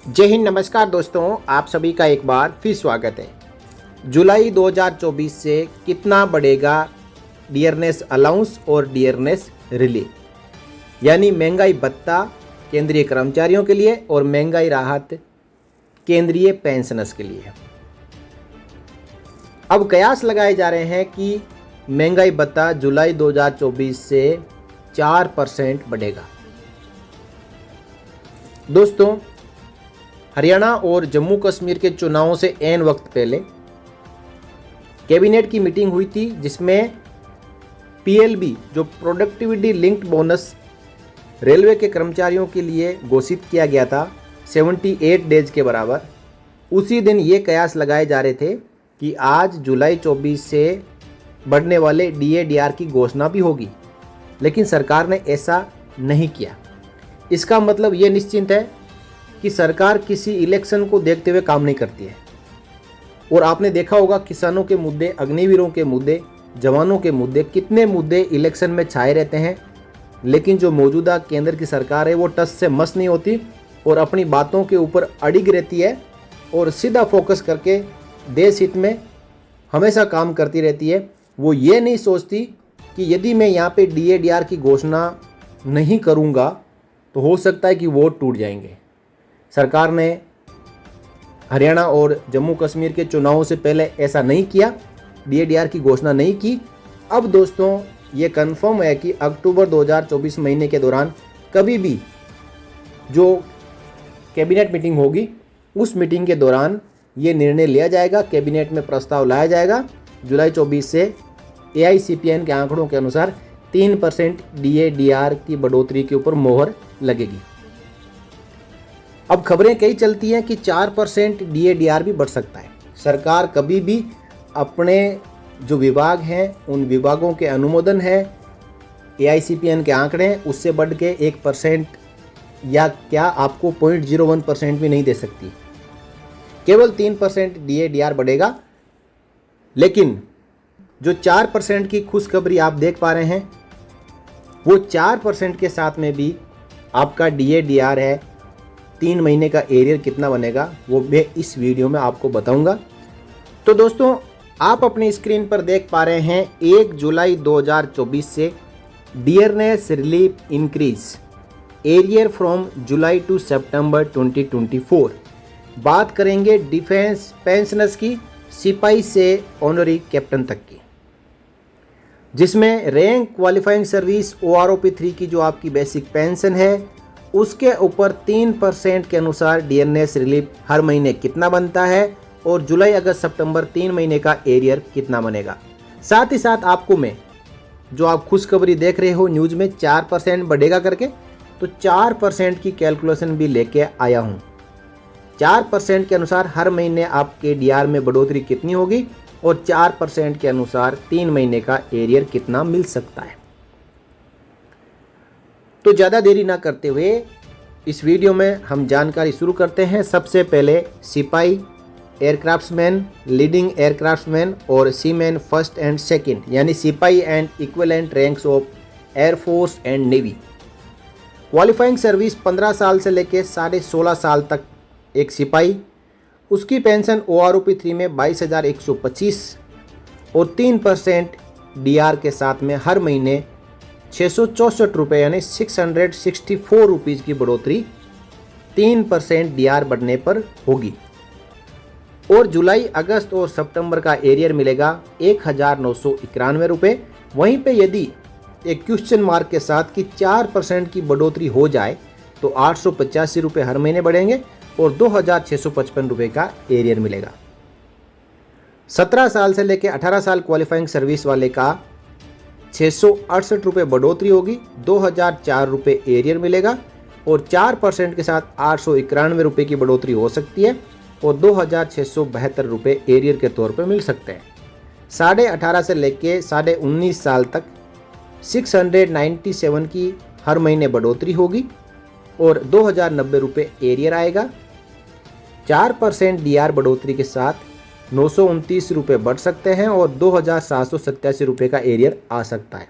जय हिंद, नमस्कार दोस्तों, आप सभी का एक बार फिर स्वागत है। जुलाई 2024 से कितना बढ़ेगा डियरनेस अलाउंस और डियरनेस रिलीफ, यानी महंगाई भत्ता केंद्रीय कर्मचारियों के लिए और महंगाई राहत केंद्रीय पेंशनर्स के लिए। अब कयास लगाए जा रहे हैं कि महंगाई भत्ता जुलाई 2024 से 4% बढ़ेगा। दोस्तों, हरियाणा और जम्मू कश्मीर के चुनावों से ऐन वक्त पहले कैबिनेट की मीटिंग हुई थी, जिसमें पीएलबी जो प्रोडक्टिविटी लिंक्ड बोनस रेलवे के कर्मचारियों के लिए घोषित किया गया था 78 डेज के बराबर, उसी दिन ये कयास लगाए जा रहे थे कि आज जुलाई 24 से बढ़ने वाले डीए-डीआर की घोषणा भी होगी, लेकिन सरकार ने ऐसा नहीं किया। इसका मतलब ये निश्चिंत है कि सरकार किसी इलेक्शन को देखते हुए काम नहीं करती है। और आपने देखा होगा किसानों के मुद्दे, अग्निवीरों के मुद्दे, जवानों के मुद्दे, कितने मुद्दे इलेक्शन में छाए रहते हैं, लेकिन जो मौजूदा केंद्र की सरकार है वो टस से मस नहीं होती और अपनी बातों के ऊपर अड़िग रहती है और सीधा फोकस करके देश हित में हमेशा काम करती रहती है। वो ये नहीं सोचती कि यदि मैं यहाँ पे डीए-डीआर की घोषणा नहीं करूँगा तो हो सकता है कि वोट टूट जाएंगे। सरकार ने हरियाणा और जम्मू कश्मीर के चुनावों से पहले ऐसा नहीं किया, डीए-डीआर की घोषणा नहीं की। अब दोस्तों ये कंफर्म है कि अक्टूबर 2024 महीने के दौरान कभी भी जो कैबिनेट मीटिंग होगी, उस मीटिंग के दौरान ये निर्णय लिया जाएगा, कैबिनेट में प्रस्ताव लाया जाएगा। जुलाई 24 से एआईसीपीएन के आंकड़ों के अनुसार 3% डीए-डीआर की बढ़ोतरी के ऊपर मोहर लगेगी। अब खबरें कई चलती हैं कि 4% डीए-डीआर भी बढ़ सकता है। सरकार कभी भी अपने जो विभाग हैं, उन विभागों के अनुमोदन है, एआईसीपीएन के आंकड़े हैं, उससे बढ़ के 1% या क्या आपको 0.01% भी नहीं दे सकती। केवल 3% डीए-डीआर बढ़ेगा। लेकिन जो 4% की खुशखबरी आप देख पा रहे हैं, वो 4% के साथ में भी आपका डीए-डीआर है, 3 महीने का एरियर कितना बनेगा वो मैं इस वीडियो में आपको बताऊंगा। तो दोस्तों, आप अपनी स्क्रीन पर देख पा रहे हैं 1 जुलाई 2024 से dearness relief increase arrear from July to सितंबर 2024। बात करेंगे डिफेंस पेंशनर्स की, सिपाही से ऑनरी कैप्टन तक की, जिसमें रैंक क्वालिफाइंग सर्विस OROP 3 की जो आपकी बेसिक पेंशन है, उसके ऊपर 3% के अनुसार डीएनएस रिलीफ हर महीने कितना बनता है और जुलाई अगस्त सितंबर 3 महीने का एरियर कितना बनेगा। साथ ही साथ आपको मैं जो आप खुशखबरी देख रहे हो न्यूज़ में 4% बढ़ेगा करके, तो 4% की कैलकुलेशन भी लेके आया हूँ। 4% के अनुसार हर महीने आपके डीआर में बढ़ोतरी कितनी होगी और 4% के अनुसार 3 महीने का एरियर कितना मिल सकता है। तो ज़्यादा देरी ना करते हुए इस वीडियो में हम जानकारी शुरू करते हैं। सबसे पहले सिपाही, एयरक्राफ्ट्समैन, लीडिंग एयरक्राफ्ट्समैन और सीमैन फर्स्ट एंड सेकंड, यानी सिपाही and equivalent ranks of air force and navy. Qualifying service 15 साल से लेकर 16.5 साल तक एक सिपाही, उसकी पेंशन OROP 3 में 22,125 और 3% डीआर के साथ में हर महीने 664 रुपये यानी 664 रुपीज़ की बढ़ोतरी 3% डीआर बढ़ने पर होगी। और जुलाई, अगस्त और सितंबर का एरियर मिलेगा 1,991 रुपये। वहीं पे यदि एक क्वेश्चन मार्क के साथ कि 4% की बढ़ोतरी हो जाए तो 885 रुपये हर महीने बढ़ेंगे और 2,655 रुपये का एरियर मिलेगा। 17 साल से लेकर 18 साल क्वालिफाइंग सर्विस वाले का 668 रुपये बढ़ोतरी होगी, 2,004 रुपये एरियर मिलेगा और 4% के साथ 891 रुपये की बढ़ोतरी हो सकती है और 2,672 रुपये एरियर के तौर पर मिल सकते हैं। 18.5 से लेके 19.5 साल तक 697 की हर महीने बढ़ोतरी होगी और 2,090 रुपये एरियर आएगा। 4% डीआर बढ़ोतरी के साथ 929 रुपये बढ़ सकते हैं और 2,787 रुपये का एरियर आ सकता है।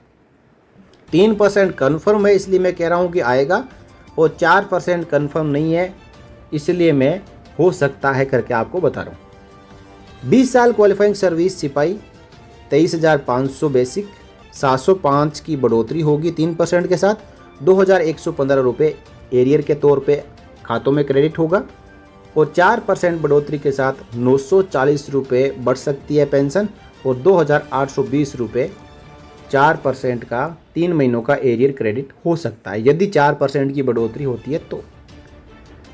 3% कन्फर्म है, इसलिए मैं कह रहा हूँ कि आएगा, और 4% कन्फर्म नहीं है, इसलिए मैं हो सकता है करके आपको बता रहा हूँ। 20 साल क्वालिफाइंग सर्विस सिपाही 23,500 बेसिक, 705 की बढ़ोतरी होगी 3% के साथ, 2,115 रुपये एरियर के तौर पे खातों में क्रेडिट होगा और 4% बढ़ोतरी के साथ 940 रुपये बढ़ सकती है पेंशन और 2,820 रुपये 4% का 3 महीनों का एरियर क्रेडिट हो सकता है यदि 4% की बढ़ोतरी होती है तो।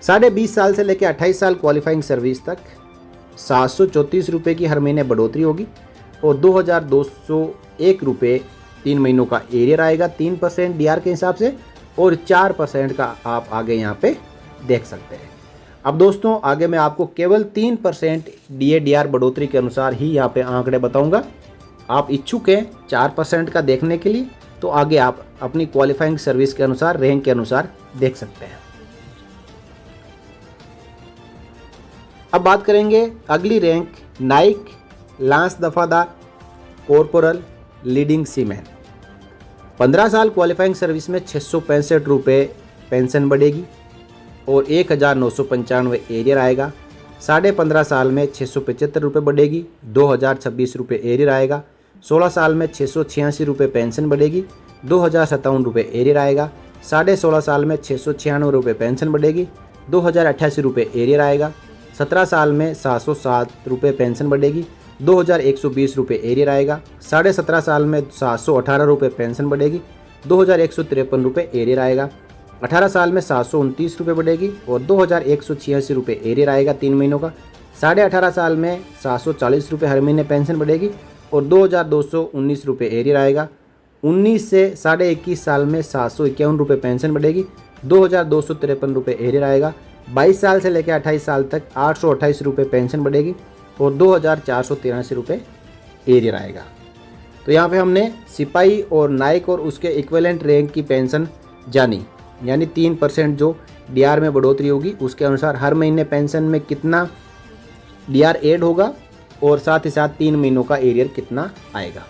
20.5 साल से लेकर 28 साल क्वालिफाइंग सर्विस तक 734 रुपये की हर महीने बढ़ोतरी होगी और 2,201 रुपये 3 महीनों का एरियर आएगा 3% डीआर के हिसाब से और 4% का आप आगे यहाँ पे देख सकते हैं। अब दोस्तों आगे मैं आपको केवल 3% डीए डीआर बढ़ोतरी के अनुसार ही यहाँ पे आंकड़े बताऊंगा। आप इच्छुक हैं 4% का देखने के लिए तो आगे आप अपनी क्वालिफाइंग सर्विस के अनुसार रैंक के अनुसार देख सकते हैं। अब बात करेंगे अगली रैंक नाइक, लांस दफादार, कॉर्पोरल, लीडिंग सीमैन। 15 साल क्वालिफाइंग सर्विस में 665 रुपये पेंशन बढ़ेगी और 1,995 एरियर आएगा। 15.5 साल में 675 रुपये बढ़ेगी, 2,026 रुपये एरियर आएगा। 16 साल में 686 रुपये पेंशन बढ़ेगी, 2,057 रुपये एरियर आएगा। 16.5 साल में 696 रुपये पेंशन बढ़ेगी, 2,088 रुपये एरियर आएगा। 17 साल में 707 रुपये पेंशन बढ़ेगी, 2,120 रुपये एरियर आएगा। 17.5 साल में 718 रुपये पेंशन बढ़ेगी, 2,153 रुपये एरियर आएगा। 18 साल में 729 रुपये बढ़ेगी और 2,186 रुपये एरियर आएगा 3 महीनों का। 18.5 साल में 740 रुपये हर महीने पेंशन बढ़ेगी और 2,219 रुपये एरियर आएगा। 19 से 21.5 साल में 751 रुपये पेंशन बढ़ेगी, 2,253 रुपये एरियर आएगा। 22 साल से लेकर 28 साल तक 828 रुपये पेंशन बढ़ेगी और 2,483 रुपये एरियर आएगा। तो यहाँ पे हमने सिपाही और नाइक और उसके इक्विवेलेंट रैंक की पेंशन जानी, यानी 3% जो डीआर में बढ़ोतरी होगी उसके अनुसार हर महीने पेंशन में कितना डीआर ऐड होगा और साथ ही साथ 3 महीनों का एरियर कितना आएगा।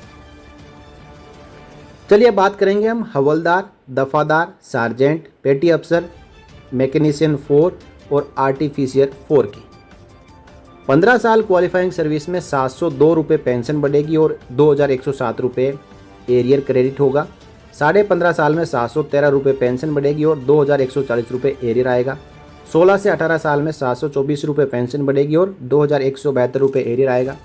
चलिए बात करेंगे हम हवलदार, दफादार, सार्जेंट, पेटी अफसर, मैकेनिशियन 4 और आर्टिफिशियर 4 की। 15 साल क्वालिफाइंग सर्विस में 702 रुपये पेंशन बढ़ेगी और 2,107 रुपये एरियर क्रेडिट होगा। 15.5 साल में 713 रुपये पेंशन बढ़ेगी और 2,140 रुपये एरियर आएगा। 16 से 18 साल में 724 रुपये पेंशन बढ़ेगी और 2,172 रुपये एरियर आएगा।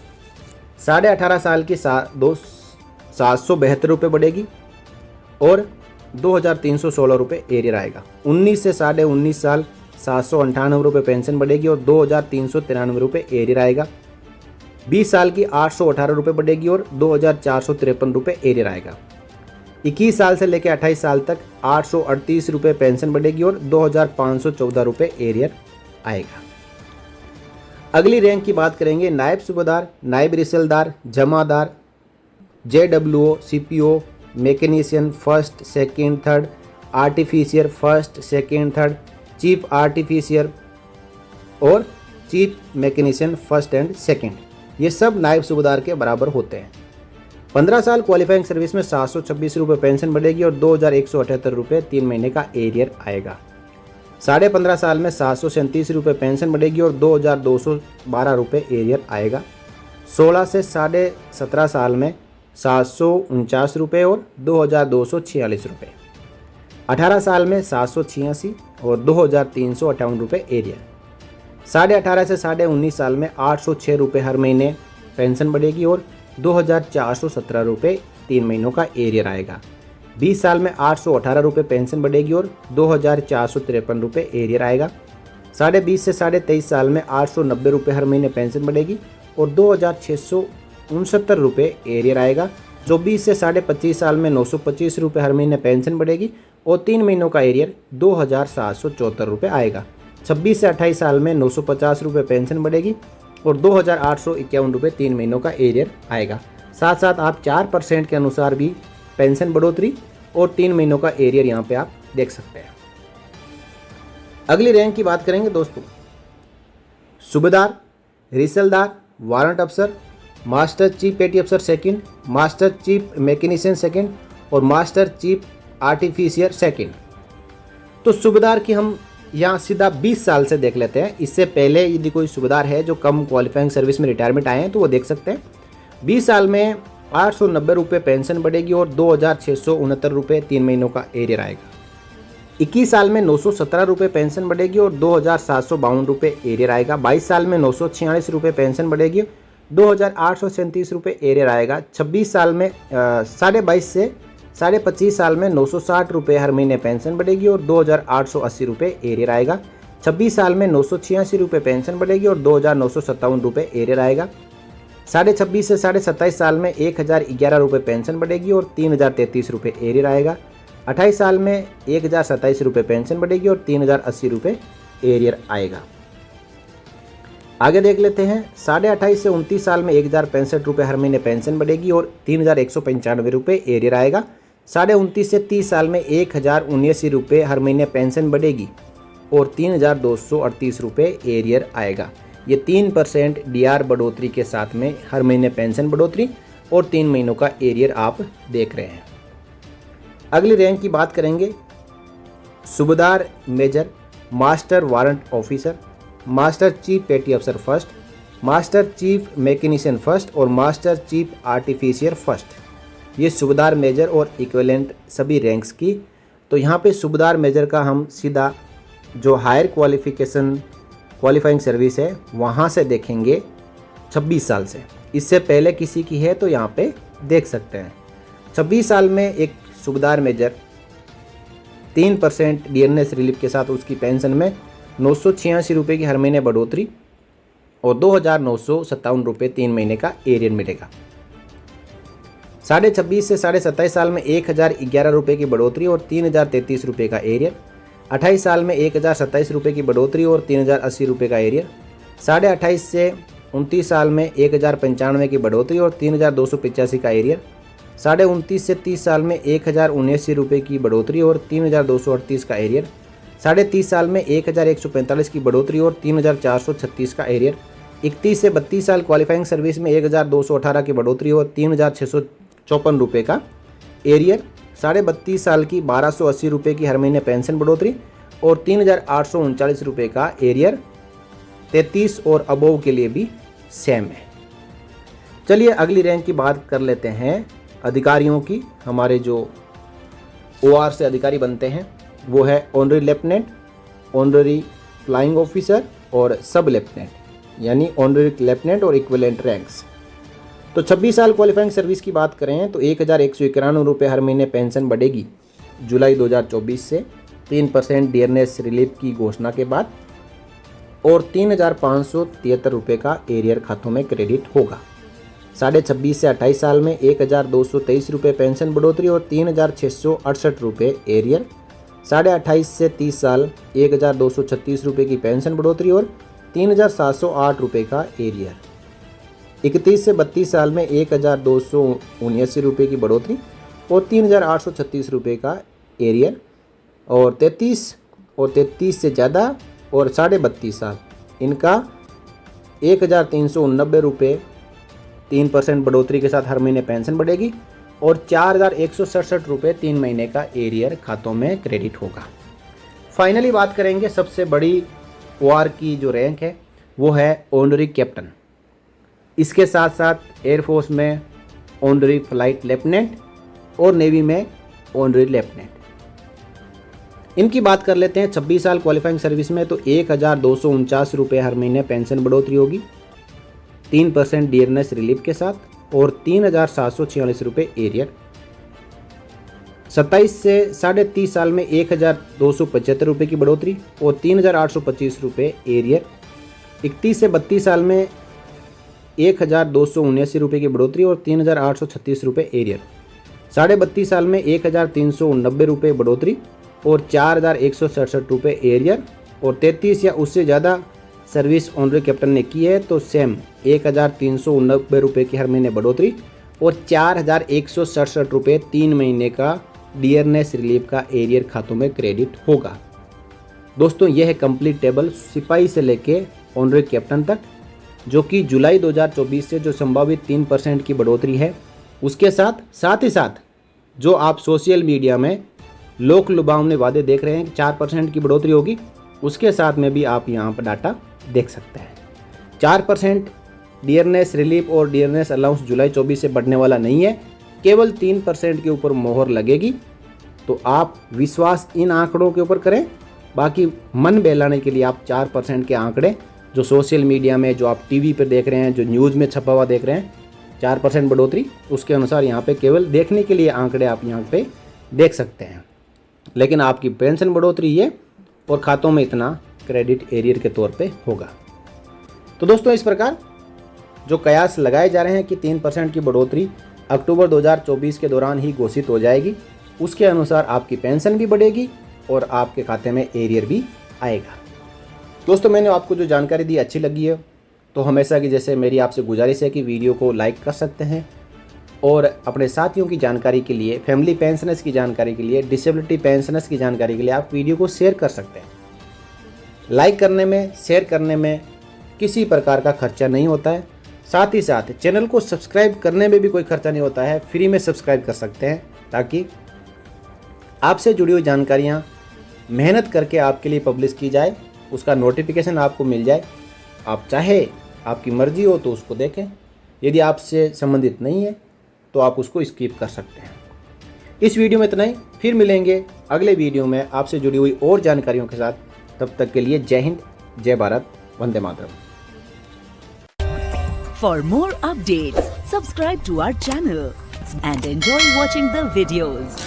18.5 साल की 772 रुपये बढ़ेगी और 2,316 रुपये एरियर आएगा। 19 से 19.5 साल 798 रुपये पेंशन बढ़ेगी और 2,393 रुपये एरियर आएगा। 20 साल की 818 रुपये बढ़ेगी और 2,453 रुपये एरियर आएगा। 21 साल से लेकर 28 साल तक 838 रुपये पेंशन बढ़ेगी और 2,514 रुपये एरियर आएगा। अगली रैंक की बात करेंगे नायब सूबेदार, नायब रिसलदार, जमादार, JWO, CPO, mechanician 1st, 2nd, 3rd, artificer 1st, 2nd, 3rd, chief artificer और चीफ मैकेनिशियन 1st एंड 2nd। ये सब नायब सूबेदार के बराबर होते हैं। 15 साल क्वालिफाइंग सर्विस में 726 रुपये पेंशन बढ़ेगी और 2,178 रुपये 3 महीने का एरियर आएगा। 15.5 साल में 737 रुपये पेंशन बढ़ेगी और 2,212 रुपये एरियर आएगा। 16 से 17.5 साल में 749 रुपये और 2,246 रुपये। 18 साल में 786 और 2,358 रुपये एरियर। 18.5 से 19.5 साल में 806 रुपये हर महीने पेंशन बढ़ेगी और 2,417 रुपये 3 महीनों का एरियर आएगा। 20 साल में 818 रुपये पेंशन बढ़ेगी और 2,453 रुपये एरियर आएगा। 20.5 से 23.5 साल में 890 रुपये हर महीने पेंशन बढ़ेगी और 2,669 रुपये एरियर आएगा। 24 से 25.5 साल में 925 रुपये हर महीने पेंशन बढ़ेगी और 3 महीनों का एरियर 2,774 रुपये आएगा। 26 से 28 साल में 950 रुपये पेंशन बढ़ेगी और 2,851 रुपये 3 महीनों का एरियर आएगा। साथ साथ आप 4% के अनुसार भी पेंशन बढ़ोतरी और 3 महीनों का एरियर यहाँ पे आप देख सकते हैं। अगली रैंक की बात करेंगे दोस्तों, सूबेदार, रिसलदार, वारंट अफसर, मास्टर चीफ पेटी अफसर 2nd, मास्टर चीफ मैकेनिशियन 2nd और मास्टर चीफ आर्टिफिशियर 2nd। तो सूबेदार की हम यहाँ सीधा 20 साल से देख लेते हैं। इससे पहले यदि कोई सूबेदार है जो कम क्वालिफाइंग सर्विस में रिटायरमेंट आए हैं तो वो देख सकते हैं। 20 साल में 890 रुपये पेंशन बढ़ेगी और 2669 रुपये 3 महीनों का एरियर आएगा। 21 साल में 917 रुपये पेंशन बढ़ेगी और 2752 रुपये एरियर आएगा। 22 साल में 946 रुपये पेंशन बढ़ेगी, 2837 रुपये एरियर आएगा। 26 साल में 22.5 से 25 साल में 960 रुपये हर महीने पेंशन बढ़ेगी और 2880 रुपये एरियर आएगा। 26 साल में 986 रुपये पेंशन बढ़ेगी और 2957 रुपये एरियर आएगा। 26.5 से 27 साल में 1011 रुपये पेंशन बढ़ेगी और 3033 रुपये एरियर आएगा। 28 साल में 1027 रुपये पेंशन बढ़ेगी और 3080 रुपये एरियर आएगा। आगे देख लेते हैं। 28.5 से 29 साल में 1065 रुपये हर महीने पेंशन बढ़ेगी और 3195 रुपये एरियर आएगा। 29.5 से 30 साल में 1079 रुपये हर महीने पेंशन बढ़ेगी और 3238 रुपये एरियर आएगा। ये 3% डीआर बढ़ोतरी के साथ में हर महीने पेंशन बढ़ोतरी और 3 महीनों का एरियर आप देख रहे हैं। अगली रैंक की बात करेंगे। Subedar major, master warrant officer, master chief petty अफसर first, master chief mechanician first और मास्टर चीफ आर्टिफिशियर फर्स्ट। ये सूबेदार मेजर और इक्विवेलेंट सभी रैंक्स की। तो यहाँ पे सूबेदार मेजर का हम सीधा जो हायर क्वालिफाइंग सर्विस है वहाँ से देखेंगे 26 साल से। इससे पहले किसी की है तो यहाँ पे देख सकते हैं। 26 साल में एक सूबेदार मेजर 3% डीएनएस रिलीफ के साथ उसकी पेंशन में 986 रुपये की हर महीने बढ़ोतरी और 2957 रुपये 3 महीने का एरियर मिलेगा। 26.5 से 27.5 साल में 1011 रुपये की बढ़ोतरी और 3033 रुपये का एरियर। 28 साल में 1027 रुपये की बढ़ोतरी और 3080 रुपये का एरियर। 28.5 से 29 साल में 1095 की बढ़ोतरी और 3285 का एरियर। 29.5 से 30 साल में 1079 रुपये की बढ़ोतरी और 3238 का एरियर। 30 साल में 1145 की बढ़ोतरी और 3436 का एरियर। 31 से 32 साल क्वालिफाइंग सर्विस में 1218 की बढ़ोतरी और 3654 रुपये का एरियर। 32.5 साल की 1280 रुपये की हर महीने पेंशन बढ़ोतरी और 3839 रुपये का एरियर। 33 और अबोव के लिए भी सेम है। चलिए अगली रैंक की बात कर लेते हैं अधिकारियों की। हमारे जो ओआर से अधिकारी बनते हैं वो है honorary lieutenant, honorary flying officer और सब लेफ्टिनेंट, यानी ऑनरी लेफ्टिनेंट और इक्विवेलेंट रैंक्स। तो 26 साल क्वालिफाइंग सर्विस की बात करें तो 1191 रुपये हर महीने पेंशन बढ़ेगी जुलाई 2024 से 3% डीएनएस रिलीफ की घोषणा के बाद और 3573 रुपये का एरियर खातों में क्रेडिट होगा। 26.5 से 28 साल में 1223 रुपये पेंशन बढ़ोतरी और 3668 रुपये एरियर। 28.5 से 30 साल 1236 रुपये की पेंशन बढ़ोतरी और 3708 रुपये का एरियर। 31 से 32 साल में 1279 रुपये की बढ़ोतरी और 3836 रुपये का एरियर। और 33 से ज़्यादा और 32.5 साल इनका 1389 रुपये 3% बढ़ोतरी के साथ हर महीने पेंशन बढ़ेगी और 4167 रुपये 3 महीने का एरियर खातों में क्रेडिट होगा। फाइनली बात करेंगे सबसे बड़ी ओआर की जो रैंक है वो है ऑनरी कैप्टन। इसके साथ साथ एयरफोर्स में ऑनरी फ्लाइट लेफ्टिनेंट और नेवी में ऑनरी लेफ्टिनेंट। इनकी बात कर लेते हैं। 26 साल क्वालिफाइंग सर्विस में तो 1249 रुपये हर महीने पेंशन बढ़ोतरी होगी 3% डीएनएस रिलीफ के साथ और 3746 रुपये एरियर। 27 से 30.5 साल में 1275 रुपये की बढ़ोतरी और 3825 रुपये एरियर। 31 से 32 साल में 1279 रुपये की बढ़ोतरी और 3836 रुपये एरियर। 32.5 साल में 1390 रुपये बढ़ोतरी और 4167 रुपये एरियर। और 33 या उससे ज़्यादा सर्विस ऑनरी कैप्टन ने की है तो सेम 1390 रुपये की हर महीने बढ़ोतरी और 4167 रुपये 3 महीने का डीएनएस रिलीफ का एरियर खातों में क्रेडिट होगा। दोस्तों यह है कंप्लीट टेबल सिपाही से लेके ऑनरी कैप्टन तक, जो कि जुलाई 2024 से जो संभावित 3% की बढ़ोतरी है उसके साथ ही साथ जो आप सोशल मीडिया में लोक लुभावने वादे देख रहे हैं कि 4% की बढ़ोतरी होगी, उसके साथ में भी आप यहाँ पर डाटा देख सकते हैं। 4% डियरनेस रिलीफ और डियरनेस अलाउंस जुलाई 24 से बढ़ने वाला नहीं है, केवल 3% के ऊपर मोहर लगेगी। तो आप विश्वास इन आंकड़ों के ऊपर करें, बाकी मन बहलाने के लिए आप 4% के आंकड़े जो सोशल मीडिया में, जो आप टीवी पर देख रहे हैं, जो न्यूज़ में छपा हुआ देख रहे हैं, 4% बढ़ोतरी, उसके अनुसार यहाँ पे केवल देखने के लिए आंकड़े आप यहाँ पे देख सकते हैं। लेकिन आपकी पेंशन बढ़ोतरी ये और खातों में इतना क्रेडिट एरियर के तौर पे होगा। तो दोस्तों इस प्रकार जो कयास लगाए जा रहे हैं कि 3% की बढ़ोतरी अक्टूबर 2024 के दौरान ही घोषित हो जाएगी, उसके अनुसार आपकी पेंशन भी बढ़ेगी और आपके खाते में एरियर भी आएगा। दोस्तों मैंने आपको जो जानकारी दी अच्छी लगी है तो हमेशा की जैसे मेरी आपसे गुजारिश है कि वीडियो को लाइक कर सकते हैं और अपने साथियों की जानकारी के लिए, फैमिली पेंशनर्स की जानकारी के लिए, डिसेबिलिटी पेंशनर्स की जानकारी के लिए आप वीडियो को शेयर कर सकते हैं। लाइक करने में, शेयर करने में किसी प्रकार का खर्चा नहीं होता है। साथ ही साथ चैनल को सब्सक्राइब करने में भी कोई खर्चा नहीं होता है, फ्री में सब्सक्राइब कर सकते हैं ताकि आपसे जुड़ी हुई जानकारियाँ मेहनत करके आपके लिए पब्लिश की जाए, उसका नोटिफिकेशन आपको मिल जाए। आप चाहे आपकी मर्जी हो तो उसको देखें, यदि आपसे संबंधित नहीं है तो आप उसको स्किप कर सकते हैं। इस वीडियो में इतना ही, फिर मिलेंगे अगले वीडियो में आपसे जुड़ी हुई और जानकारियों के साथ। तब तक के लिए जय हिंद, जय Bharat, Vande Mataram. For more updates, subscribe to our channel and enjoy watching the videos.